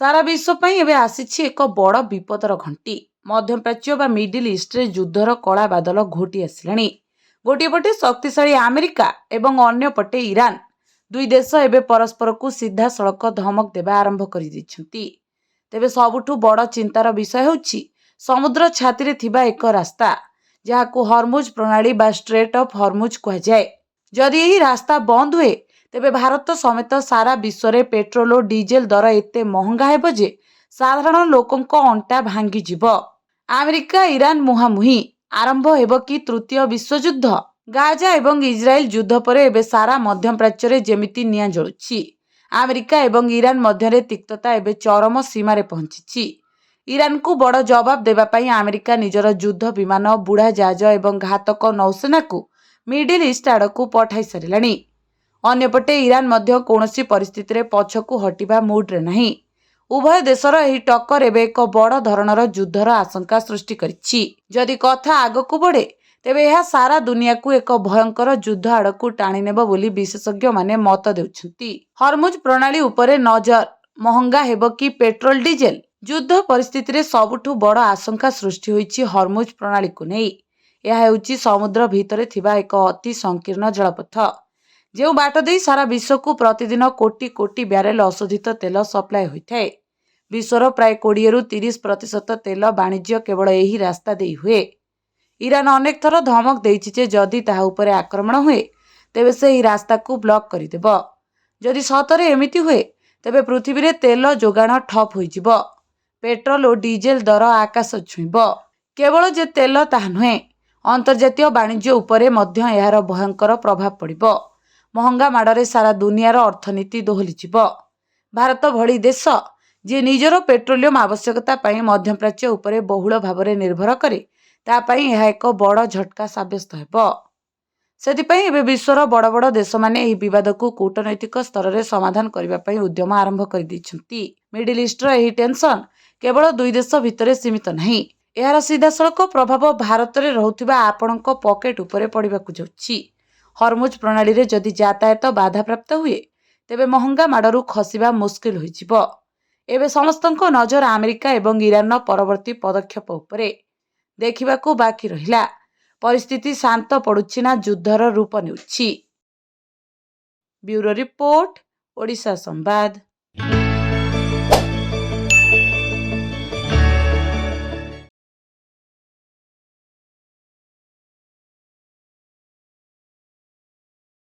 सारा विश्व एवं आसी एक बड़ विपदर घंटी मध्यप्राच्य बा मिडिल इस्ट्रे युद्धर कला बादल घोटी आसला। गोटे पटे शक्तिशाली अमेरिका एवं अन्य पटे ईरान दुई देश एवं परस्पर को सीधा सड़क धमक देवा आरंभ कर तेबे सबुठु बड़ चिंतार विषय होछि समुद्र छाती रे थिबा एक रास्ता जहाकु हर्मुज प्रणाली बा स्ट्रेट ऑफ हर्मुज कह जाए। जदि यही रास्ता बंद हुए तेबे भारत समेत सारा विश्व में पेट्रोल और डीजेल दर एते महंगा हेबो जे साधारण लोकंक अंटा भांगी जिवो। अमेरिका ईरान मुहांमुही आरंभ हेबो कि तृतीय विश्वयुद्ध? गाजा एवं इजराइल युद्ध पर एबे सारा मध्यप्राच्य रे जेमिति निया जळुछि। अमेरिका एवं ईरान मध्यरे तिक्तता एबे चरम सीमारे पहुंचिछि। ईरान को बड़ जवाब देबा पई अमेरिका निजर युद्ध विमान बुढ़ा जहाज एवं घातक नौसेना को मिडिल ईस्ट आड़कू पठाई सारिलाणी। अन्यपटे ईरान मध्य कौनसी परिस्थिति रे पछकू हटिबा मूड रे नाही। उभय देशर एही टक्कर एबे एक बड़ धरणर युद्धर आशंका सृष्टि करिछि। जदि कथा आगकू बढ़े तेबे यह सारा दुनिया को एक भयंकर युद्ध आड़कू टाणी नेबो बोली विशेषज्ञ माने मत देउछन्ति। हर्मुज प्रणाली उपरे नजर महंगा हेबो कि पेट्रोल डीजेल? युद्ध परिस्थिति रे सबुठु बड़ आशंका सृष्टि होइछि हर्मुज प्रणाली को नै। यह हेउछि समुद्र भितरे थिबा एक अति संकीर्ण जलपथ जो बाट दे सारा विश्व को प्रतिदिन कोटी कोटी ब्यारेल अशोधित तेल सप्लाय होता है। विश्वर प्राय 20-30% तेल वाणिज्य केवल यही रास्ता दे हुए। ईरान अनेक थर धमक देइछि जे जदि ताहा उपरे आक्रमण हुए तेबे से ही रास्ता को ब्लॉक करिदेबो। जदि सतरे एमिति हुए तेबे पृथ्वी रे तेल जोगाण ठप होइजिबो। पेट्रोल और डीजेल दर आकाश छुइबो। केवल जे तेल ताहा नुहे अंतर्जातीय वाणिज्य उपरे मध्य यार भयंकर प्रभाव पड़िबो। महंगा माड़े सारा दुनियार अर्थनीति दोहलीजिबो। भारत भली देश जे निजर पेट्रोलियम आवश्यकता पई मध्यप्राच्य उपरे बहुल भावरे निर्भर करे ता पई यह एक बड़ झटका साब्यस्त हेबो। सेतिपई एबे विश्वर बड़ बड़ देश माने एही विवाद को कूटनैतिक स्तर रे समाधान करिबा पई उद्यम आरंभ कर दैछन्ति। मिडिल ईस्ट एही टेंशन केवल दुई देश भितरे सीमित नहीं। यार सीधासळख प्रभाव भारत रे रहुथिबा आपणक पॉकेट उपरे पड़िबाकु जाउछि। हर्मुज प्रणाली रे जदि यातायात बाधा प्राप्त हुए तेबे महंगा माड़ू खसिबा मुस्किल होइजिबो। एबे समस्तक नजर अमेरिका एवं ईरान परवर्ती पदक्षेप उपरे। देखिबाकू बाकी रहिला परिस्थिति शांत पड़ुछि ना युद्धर रूप नेउछि। ब्यूरो रिपोर्ट, ओडिशा संवाद।